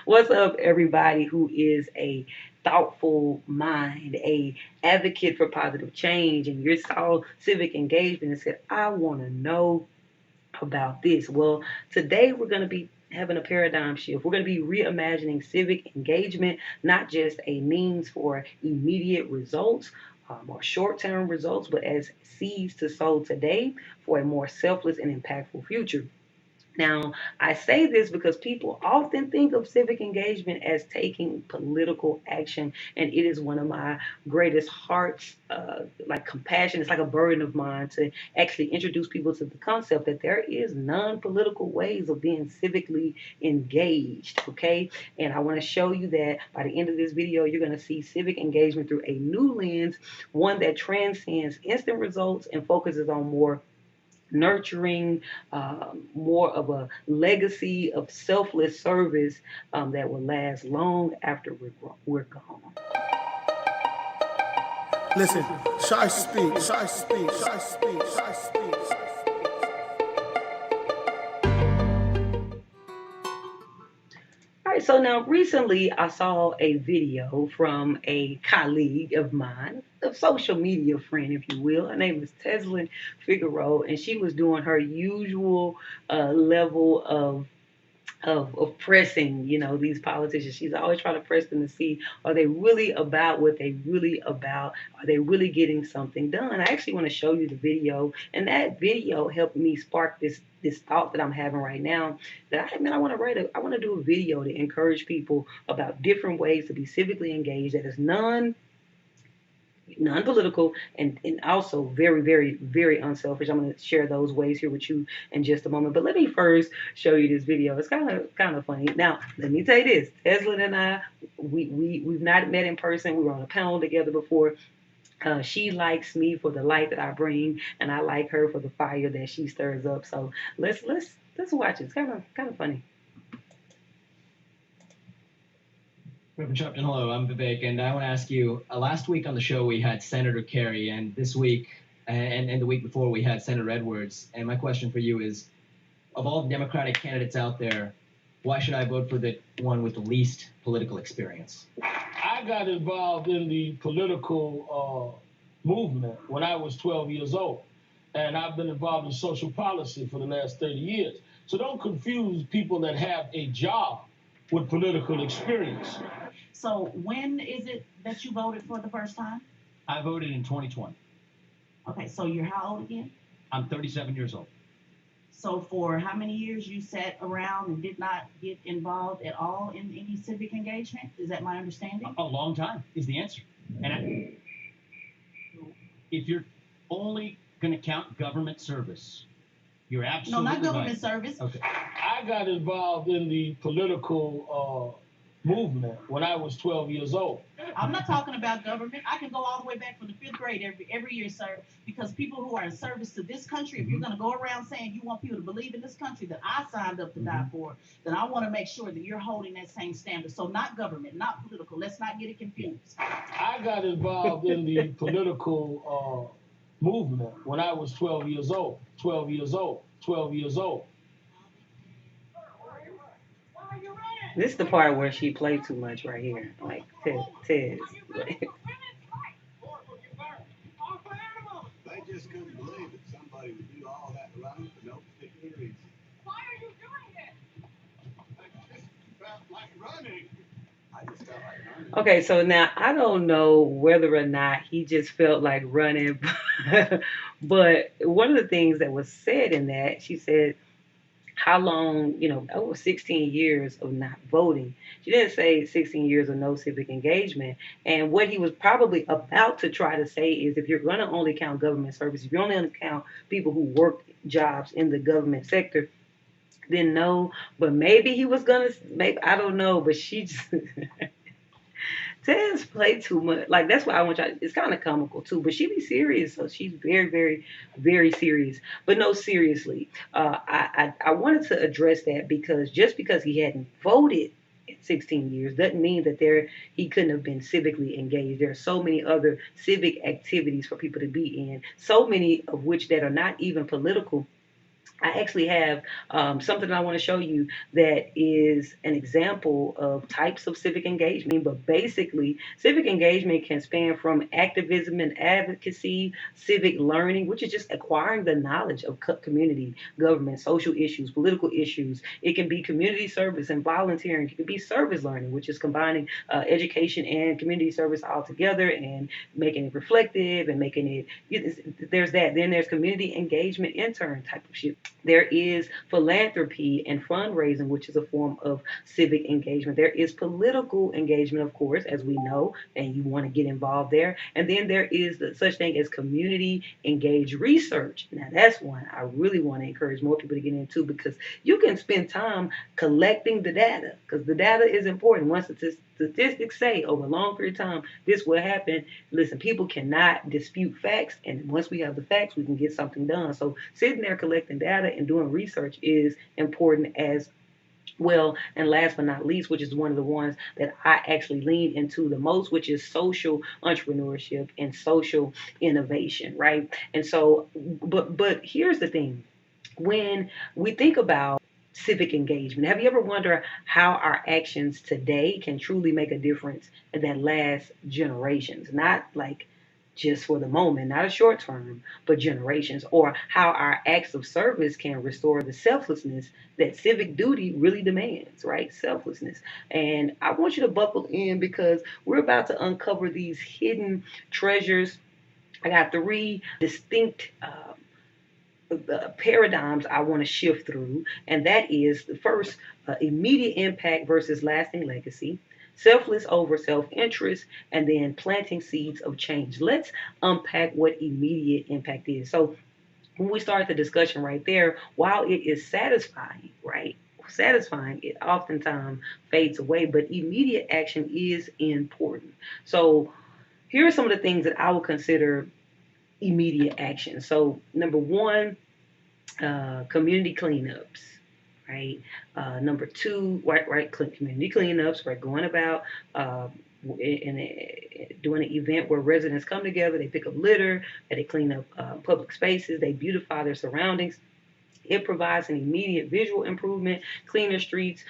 What's up, everybody who is a thoughtful mind, a advocate for positive change, and you saw civic engagement and said, I want to know about this. Well, today we're going to be having a paradigm shift. We're going to be reimagining civic engagement, not just a means for immediate results or short-term results, but as seeds to sow today for a more selfless and impactful future. Now, I say this because people often think of civic engagement as taking political action, and it is one of my greatest hearts, like compassion. It's like a burden of mine to actually introduce people to the concept that there is non-political ways of being civically engaged. Okay, and I want to show you that by the end of this video, you're going to see civic engagement through a new lens, one that transcends instant results and focuses on more nurturing, more of a legacy of selfless service that will last long after we're gone. Listen, ShySpeaks, ShySpeaks, ShySpeaks, ShySpeaks. All right, so now recently I saw a video from a colleague of mine, a social media friend, if you will. Her name is Teslin Figueroa, and she was doing her usual level of pressing, these politicians. She's always trying to press them to see, are they really about what they really about? Are they really getting something done? I actually want to show you the video, and that video helped me spark this thought that I'm having right now. That I want to do a video to encourage people about different ways to be civically engaged that is non-political and also very, very, very unselfish. I'm going to share those ways here with you in just a moment. But let me first show you this video. It's kind of funny. Now, let me tell you this. Tesla and I, we've not met in person. We were on a panel together before. She likes me for the light that I bring, and I like her for the fire that she stirs up. So let's watch it. It's kind of funny. Reverend Sharpton, hello, I'm Vivek, and I want to ask you, last week on the show we had Senator Kerry, and this week, and the week before we had Senator Edwards, and my question for you is, of all the Democratic candidates out there, why should I vote for the one with the least political experience? I got involved in the political movement when I was 12 years old, and I've been involved in social policy for the last 30 years. So don't confuse people that have a job with political experience. So when is it that you voted for the first time? I voted in 2020. Okay, so you're how old again? I'm 37 years old. So for how many years you sat around and did not get involved at all in any civic engagement? Is that my understanding? A long time is the answer. And if you're only going to count government service, you're absolutely No, not government right. service. Okay. I got involved in the political movement when I was 12 years old. I'm not talking about government. I can go all the way back from the 5th grade every year, sir, because people who are in service to this country, if you're going to go around saying you want people to believe in this country that I signed up to die for, then I want to make sure that you're holding that same standard. So not government, not political. Let's not get it confused. I got involved in the political movement when I was 12 years old. 12 years old. 12 years old. This is the part where she played too much right here. Like, Tez. They just couldn't believe that somebody would do all that alone for no particular reason. Why are you doing it? I just felt like running. Okay, so now I don't know whether or not he just felt like running, but one of the things that was said in that, she said, how long, over 16 years of not voting. She didn't say 16 years of no civic engagement. And what he was probably about to try to say is, if you're going to only count government service, if you're only going to count people who work jobs in the government sector, then no. But maybe he was going to, I don't know, but she just... Tez play too much. Like, that's why I want y'all. It's kind of comical too, but she be serious. So she's very, very, very serious. But no, seriously, I wanted to address that because just because he hadn't voted in 16 years doesn't mean that he couldn't have been civically engaged. There are so many other civic activities for people to be in, so many of which that are not even political. I actually have something I want to show you that is an example of types of civic engagement. But basically, civic engagement can span from activism and advocacy, civic learning, which is just acquiring the knowledge of community, government, social issues, political issues. It can be community service and volunteering. It can be service learning, which is combining education and community service all together and making it reflective and making it, there's that. Then there's community engagement intern type of shit, entrepreneurship. There is philanthropy and fundraising, which is a form of civic engagement. There is political engagement, of course, as we know, and you want to get involved there. And then there is such thing as community engaged research. Now, that's one I really want to encourage more people to get into, because you can spend time collecting the data, because the data is important. Once statistics say over a long period of time this will happen, listen, people cannot dispute facts, and once we have the facts, we can get something done. So sitting there collecting data and doing research is important as well. And last but not least, which is one of the ones that I actually lean into the most, which is social entrepreneurship and social innovation, right? And so, but here's the thing. When we think about civic engagement, have you ever wondered how our actions today can truly make a difference that lasts generations? Not like just for the moment, not a short term, but generations, or how our acts of service can restore the selflessness that civic duty really demands, right? Selflessness. And I want you to buckle in, because we're about to uncover these hidden treasures. I got three distinct paradigms I want to shift through, and that is the first, immediate impact versus lasting legacy, selfless over self-interest, and then planting seeds of change. Let's unpack what immediate impact is. So when we start the discussion right there, while it is satisfying, right? Satisfying, it oftentimes fades away, but immediate action is important. So here are some of the things that I would consider immediate action. So number one, community cleanups, right? Number two, community cleanups, right? Going about doing an event where residents come together, they pick up litter, they clean up public spaces, they beautify their surroundings. It provides an immediate visual improvement, cleaner streets,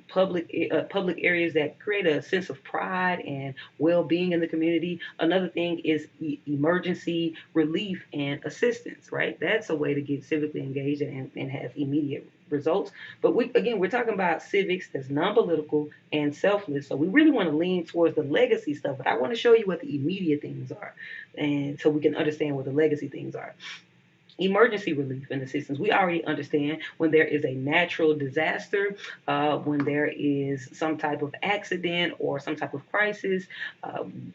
public areas that create a sense of pride and well-being in the community. Another thing is emergency relief and assistance, right? That's a way to get civically engaged and have immediate results. But we're talking about civics that's non-political and selfless. So we really want to lean towards the legacy stuff. But I want to show you what the immediate things are, and so we can understand what the legacy things are. Emergency relief and assistance. We already understand when there is a natural disaster, when there is some type of accident or some type of crisis,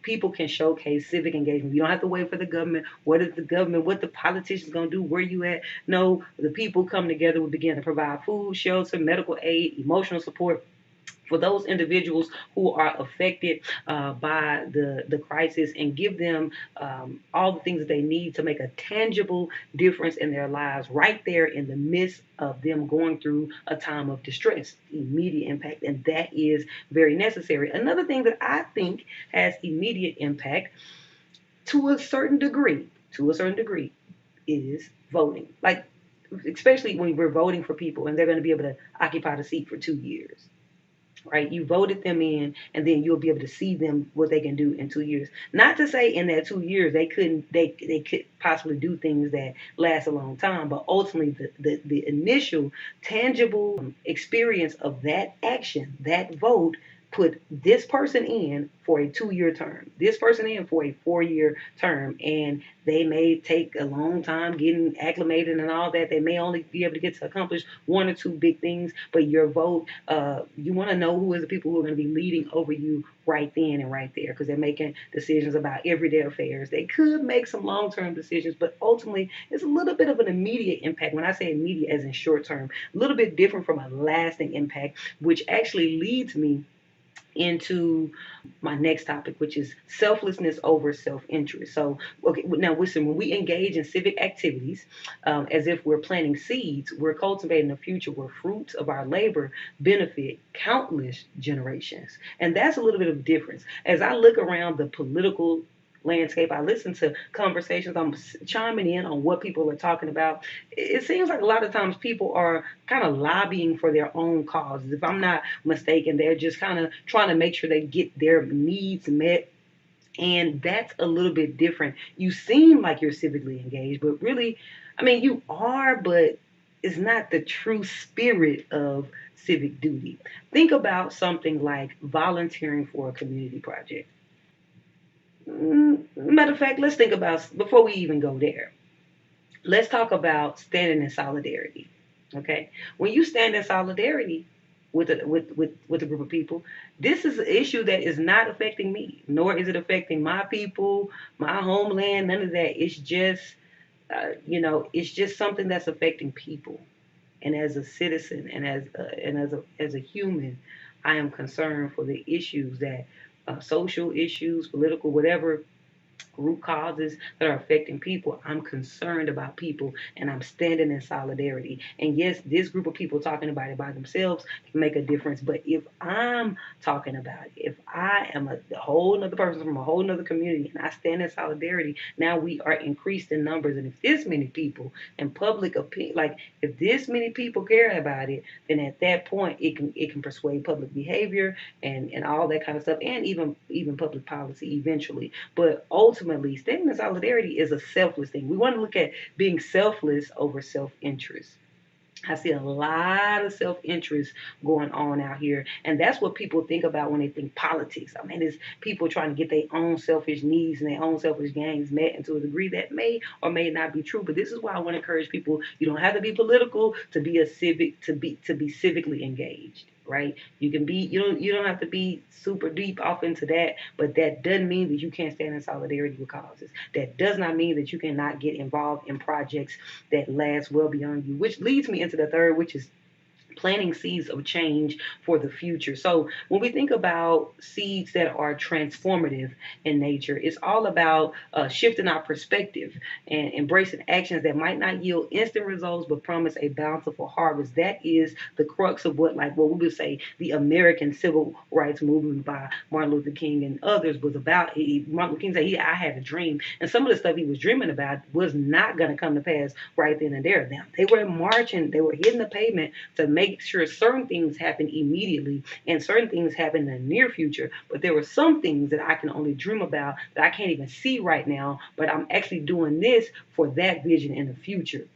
people can showcase civic engagement. You don't have to wait for the government. What is the government? What the politicians going to do? Where you at? No, the people come together. We begin to provide food, shelter, medical aid, emotional support for those individuals who are affected by the crisis, and give them all the things that they need to make a tangible difference in their lives right there in the midst of them going through a time of distress. Immediate impact, and that is very necessary. Another thing that I think has immediate impact to a certain degree, is voting. Like, especially when we're voting for people and they're going to be able to occupy the seat for 2 years. Right, you voted them in, and then you'll be able to see them what they can do in 2 years. Not to say in that 2 years they could possibly do things that last a long time, but ultimately the initial tangible experience of that action, that vote, put this person in for a 2-year term, this person in for a 4-year term, and they may take a long time getting acclimated and all that. They may only be able to get to accomplish 1 or 2 big things, but your vote, you want to know who is the people who are going to be leading over you right then and right there, because they're making decisions about everyday affairs. They could make some long-term decisions, but ultimately it's a little bit of an immediate impact. When I say immediate as in short term, a little bit different from a lasting impact, which actually leads me into my next topic, which is selflessness over self-interest. So, okay, now listen, when we engage in civic activities, as if we're planting seeds, we're cultivating a future where fruits of our labor benefit countless generations. And that's a little bit of difference. As I look around the political landscape, I listen to conversations, I'm chiming in on what people are talking about. It seems like a lot of times people are kind of lobbying for their own causes. If I'm not mistaken, they're just kind of trying to make sure they get their needs met. And that's a little bit different. You seem like you're civically engaged, but really, I mean, you are, but it's not the true spirit of civic duty. Think about something like volunteering for a community project. Matter of fact, let's think about, before we even go there, let's talk about standing in solidarity. Okay, when you stand in solidarity with a group of people, this is an issue that is not affecting me, nor is it affecting my people, my homeland, none of that. It's just it's just something that's affecting people. And as a citizen and as a human, I am concerned for the issues that social issues, political, whatever root causes that are affecting people. I'm concerned about people and I'm standing in solidarity. And yes, this group of people talking about it by themselves can make a difference. But if I'm talking about it, if I am a whole nother person from a whole nother community and I stand in solidarity, now we are increased in numbers. And if this many people and public opinion, like if this many people care about it, then at that point it can persuade public behavior and all that kind of stuff, and even public policy eventually. But ultimately, standing in solidarity is a selfless thing. We want to look at being selfless over self-interest. I see a lot of self-interest going on out here, and that's what people think about when they think politics. I mean, it's people trying to get their own selfish needs and their own selfish gains met, and to a degree that may or may not be true. But this is why I want to encourage people: you don't have to be political to be a civic, to be civically engaged. Right? You can be you don't have to be super deep off into that, but that doesn't mean that you can't stand in solidarity with causes. That does not mean that you cannot get involved in projects that last well beyond you, which leads me into the third, which is planting seeds of change for the future. So when we think about seeds that are transformative in nature, it's all about shifting our perspective and embracing actions that might not yield instant results but promise a bountiful harvest. That is the crux of what we would say the American civil rights movement by Martin Luther King and others was about. Martin Luther King said, I had a dream, and some of the stuff he was dreaming about was not going to come to pass right then and there. Now, they were marching, they were hitting the pavement to make sure certain things happen immediately and certain things happen in the near future. But there were some things that I can only dream about that I can't even see right now, but I'm actually doing this for that vision in the future.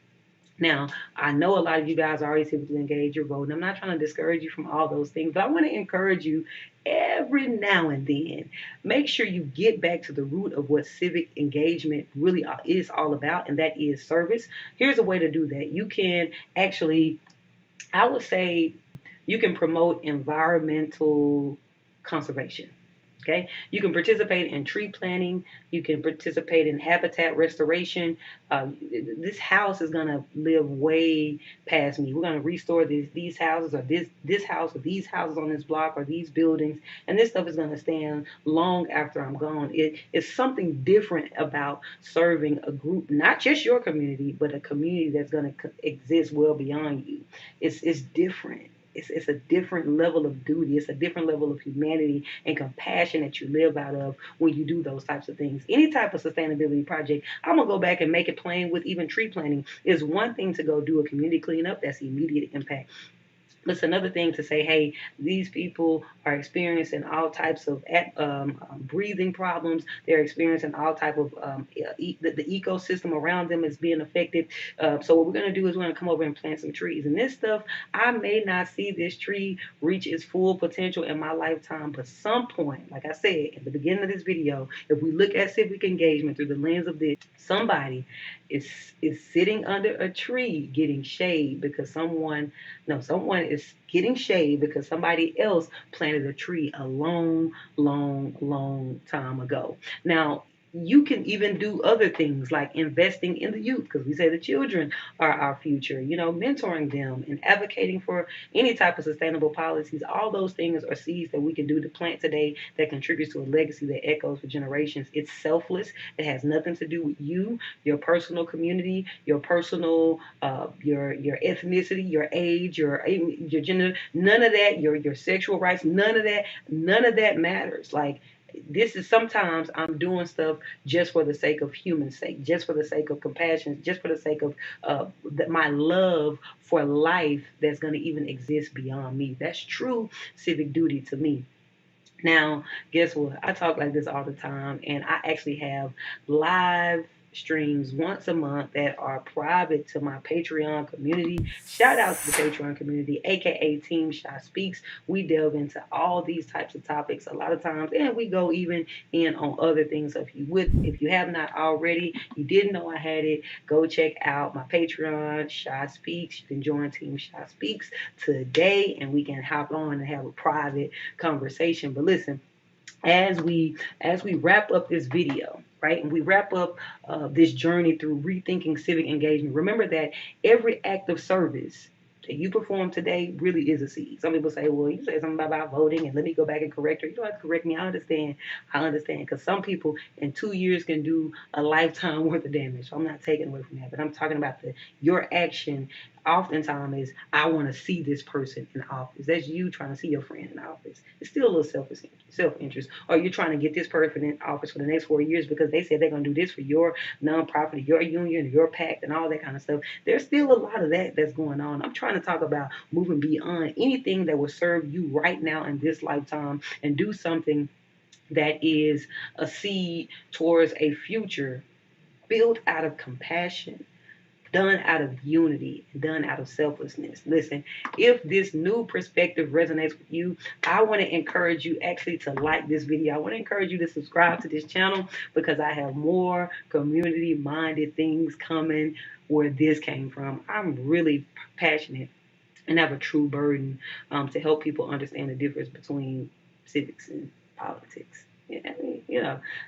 Now, I know a lot of you guys are already typically engaged, you're voting. I'm not trying to discourage you from all those things, but I want to encourage you every now and then. Make sure you get back to the root of what civic engagement really is all about, and that is service. Here's a way to do that. You can actually, I would say, you can promote environmental conservation. Okay, you can participate in tree planting. You can participate in habitat restoration. This house is gonna live way past me. We're gonna restore these houses, or this house, or these houses on this block, or these buildings, and this stuff is gonna stand long after I'm gone. It's something different about serving a group, not just your community, but a community that's gonna exist well beyond you. It's different. It's a different level of duty. It's a different level of humanity and compassion that you live out of when you do those types of things. Any type of sustainability project, I'm going to go back and make it plain with even tree planting, is one thing to go do a community cleanup. That's immediate impact. It's another thing to say, hey, these people are experiencing all types of breathing problems. They're experiencing all type of the ecosystem around them is being affected. So what we're going to do is we're going to come over and plant some trees. And this stuff, I may not see this tree reach its full potential in my lifetime, but some point, like I said at the beginning of this video, if we look at civic engagement through the lens of this, somebody is sitting under a tree getting shade because someone is getting shade because somebody else planted a tree a long, long, long time ago. Now, you can even do other things like investing in the youth, because we say the children are our future, mentoring them and advocating for any type of sustainable policies. All those things are seeds that we can do to plant today that contributes to a legacy that echoes for generations. It's selfless. It has nothing to do with you, your personal community, your personal, your ethnicity, your age, your gender, none of that, your sexual rights, none of that matters. Like, this is sometimes I'm doing stuff just for the sake of human sake, just for the sake of compassion, just for the sake of my love for life that's going to even exist beyond me. That's true civic duty to me. Now, guess what? I talk like this all the time, and I actually have live streams once a month that are private to my Patreon community. Shout out to the Patreon community, aka Team ShySpeaks. We delve into all these types of topics a lot of times, and we go even in on other things. So if you have not already, you didn't know I had it, go check out my Patreon, ShySpeaks. You can join Team ShySpeaks today, and we can hop on and have a private conversation. But listen, as we wrap up this video, right, and we wrap up this journey through rethinking civic engagement, remember that every act of service that you perform today really is a seed. Some people say, well, you said something about voting, and let me go back and correct her. You don't have to correct me. I understand, because some people in 2 years can do a lifetime worth of damage. So I'm not taking away from that, but I'm talking about your action. Oftentimes is, I want to see this person in office. That's you trying to see your friend in office. It's still a little self-interest. Or you're trying to get this person in office for the next 4 years because they said they're going to do this for your nonprofit, your union, your PAC, and all that kind of stuff. There's still a lot of that's going on. I'm trying to talk about moving beyond anything that will serve you right now in this lifetime and do something that is a seed towards a future built out of compassion, done out of unity, done out of selflessness. Listen, if this new perspective resonates with you, I want to encourage you actually to like this video. I want to encourage you to subscribe to this channel because I have more community-minded things coming where this came from. I'm really passionate and have a true burden to help people understand the difference between civics and politics. Yeah, I mean,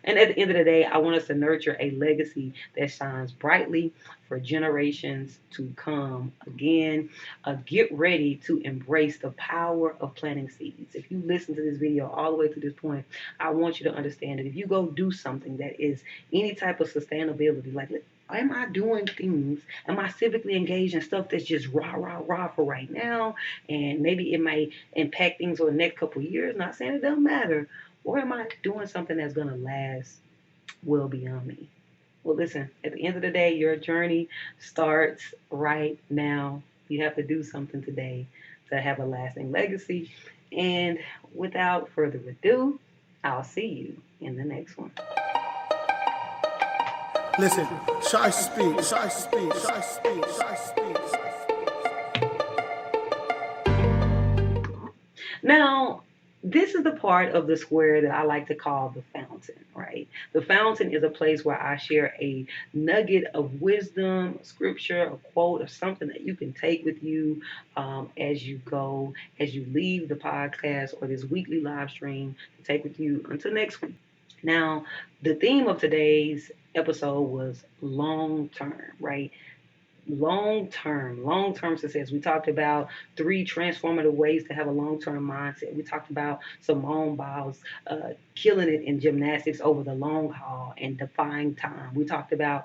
and at the end of the day, I want us to nurture a legacy that shines brightly for generations to come. Again, get ready to embrace the power of planting seeds. If you listen to this video all the way to this point, I want you to understand that if you go do something that is any type of sustainability, like, am I doing things? Am I civically engaged in stuff that's just rah, rah, rah for right now? And maybe it might impact things over the next couple of years. Not saying it doesn't matter. Or am I doing something that's going to last well beyond me? Well, listen, at the end of the day, your journey starts right now. You have to do something today to have a lasting legacy. And without further ado, I'll see you in the next one. Listen, ShySpeaks, ShySpeaks, ShySpeaks, ShySpeaks. Now, this is the part of the square that I like to call the fountain, right? The fountain is a place where I share a nugget of wisdom, scripture, a quote, or something that you can take with you as you leave the podcast or this weekly live stream to take with you until next week. Now, the theme of today's episode was long-term, right? Long-term success. We talked about 3 transformative ways to have a long-term mindset. We talked about Simone Biles killing it in gymnastics over the long haul and defying time. We talked about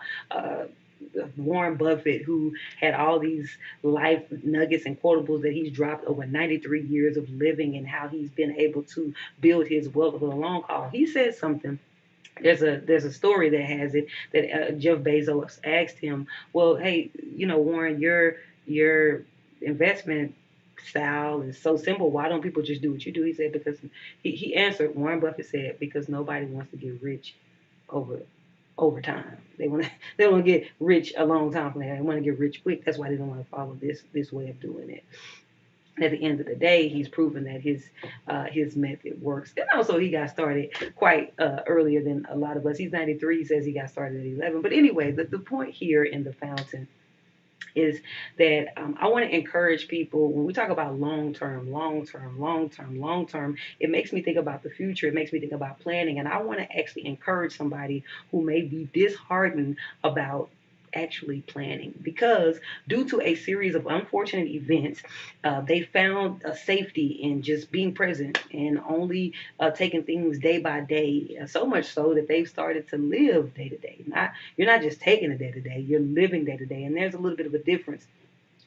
Warren Buffett, who had all these life nuggets and quotables that he's dropped over 93 years of living and how he's been able to build his wealth over the long haul. He said something. There's a story that has it that Jeff Bezos asked him, well, hey, Warren, your investment style is so simple. Why don't people just do what you do? He said, because he answered, Warren Buffett said, because nobody wants to get rich over time. They want to get rich a long time from that. They want to get rich quick. That's why they don't want to follow this way of doing it. At the end of the day, he's proven that his method works. And also, he got started quite earlier than a lot of us. He's 93. He says he got started at 11. But anyway, the point here in the fountain is that I want to encourage people, when we talk about long-term, it makes me think about the future. It makes me think about planning. And I want to actually encourage somebody who may be disheartened about actually planning, because due to a series of unfortunate events, they found a safety in just being present and only taking things day by day, so much so that they've started to live day to day. You're not just taking it day to day, you're living day to day, and there's a little bit of a difference.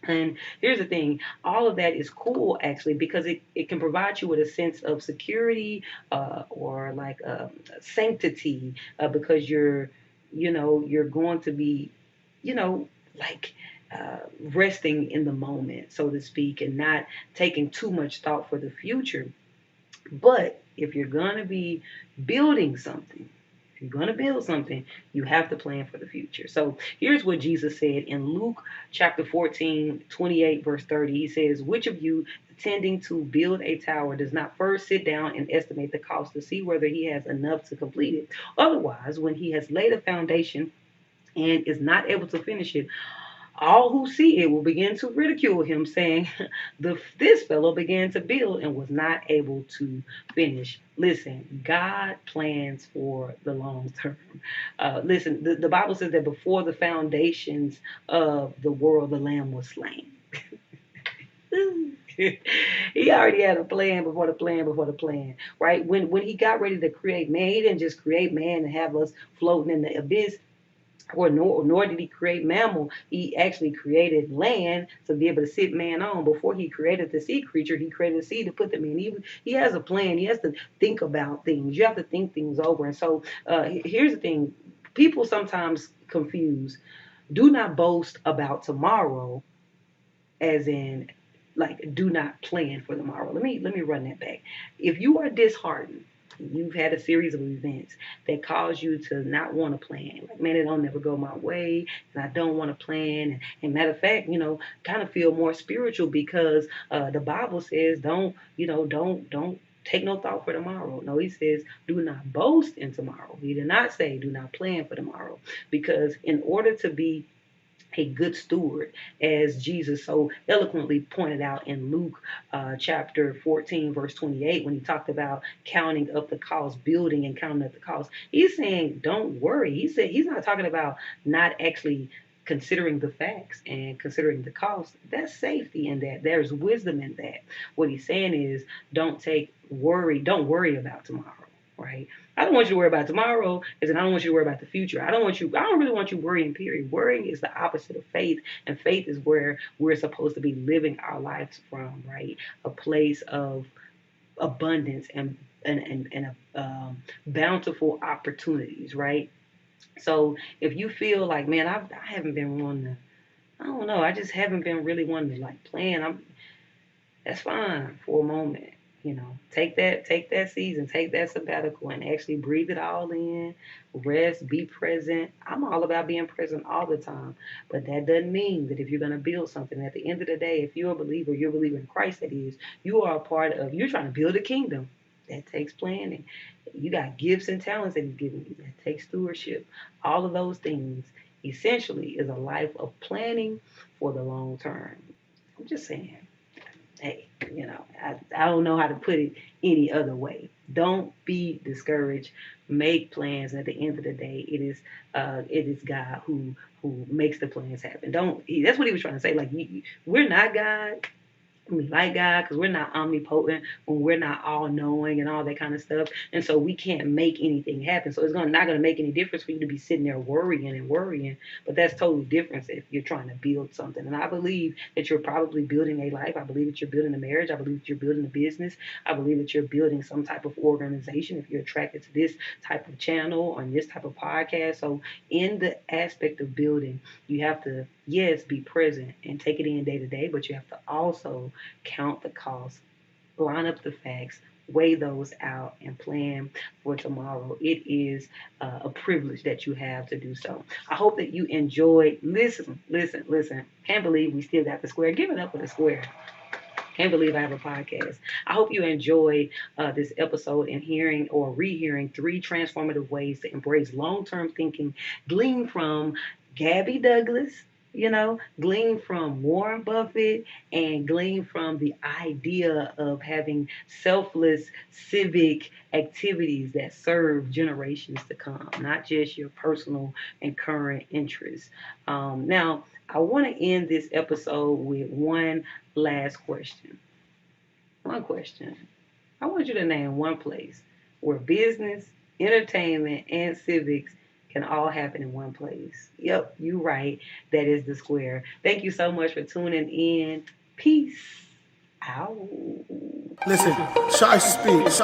And here's the thing, all of that is cool actually, because it can provide you with a sense of security or like sanctity, because you're going to be resting in the moment, so to speak, and not taking too much thought for the future. But if you're going to be building something, If you're going to build something, you have to plan for the future. So here's what Jesus said in Luke chapter 14, 28, verse 30. He says, which of you intending to build a tower does not first sit down and estimate the cost to see whether he has enough to complete it? Otherwise, when he has laid a foundation and is not able to finish it, all who see it will begin to ridicule him, saying, this fellow began to build and was not able to finish. Listen, God plans for the long term. Listen, the Bible says that before the foundations of the world, the Lamb was slain. He already had a plan before the plan before the plan, right? When he got ready to create man, he didn't just create man and have us floating in the abyss. Or nor did he create mammal. He actually created land to be able to sit man on. Before he created the sea creature, he created the sea to put them in. He has a plan. He has to think about things. You have to think things over. And so here's the thing. People sometimes confuse do not boast about tomorrow as in like do not plan for tomorrow. Let me run that back. If you are disheartened, you've had a series of events that cause you to not want to plan. Like, man, it don't never go my way, and I don't want to plan. And matter of fact, kind of feel more spiritual because the Bible says don't take no thought for tomorrow. No, he says do not boast in tomorrow. He did not say do not plan for tomorrow, because in order to be a good steward, as Jesus so eloquently pointed out in Luke chapter 14, verse 28, when he talked about counting up the cost, building and counting up the cost. He's saying, don't worry. He said he's not talking about not actually considering the facts and considering the cost. That's safety in that. There's wisdom in that. What he's saying is don't worry about tomorrow, right? I don't want you to worry about tomorrow, as in I don't want you to worry about the future. I don't really want you worrying, period. Worrying is the opposite of faith, and faith is where we're supposed to be living our lives from, right? A place of abundance and bountiful opportunities, right? So if you feel like, man, I haven't been wanting to, I don't know, I just haven't been really wanting to like plan, that's fine for a moment. Take that season, take that sabbatical and actually breathe it all in, rest, be present. I'm all about being present all the time. But that doesn't mean that if you're going to build something, at the end of the day, if you're a believer in Christ, that is, you're trying to build a kingdom. That takes planning. You got gifts and talents that he's given you. That takes stewardship. All of those things essentially is a life of planning for the long term. I'm just saying. Hey, I don't know how to put it any other way. Don't be discouraged. Make plans. And at the end of the day, it is God who makes the plans happen. That's what he was trying to say. Like, we're not God. We like God because we're not omnipotent, when we're not all knowing and all that kind of stuff. And so we can't make anything happen. So it's not going to make any difference for you to be sitting there worrying. But that's totally different if you're trying to build something. And I believe that you're probably building a life. I believe that you're building a marriage. I believe that you're building a business. I believe that you're building some type of organization if you're attracted to this type of channel on this type of podcast. So in the aspect of building, you have to, yes, be present and take it in day to day, but you have to also count the costs, line up the facts, weigh those out, and plan for tomorrow. It is a privilege that you have to do so. I hope that you enjoyed. Listen. Can't believe we still got the square. Give it up for the square. Can't believe I have a podcast. I hope you enjoyed this episode and hearing or rehearing 3 transformative ways to embrace long-term thinking, glean from Gabby Douglas, glean from Warren Buffett, and glean from the idea of having selfless civic activities that serve generations to come, not just your personal and current interests. Now, I want to end this episode with one last question. One question. I want you to name one place where business, entertainment, and civics can all happen in one place. Yep, you right. That is the square. Thank you so much for tuning in. Peace out. Listen, ShySpeaks.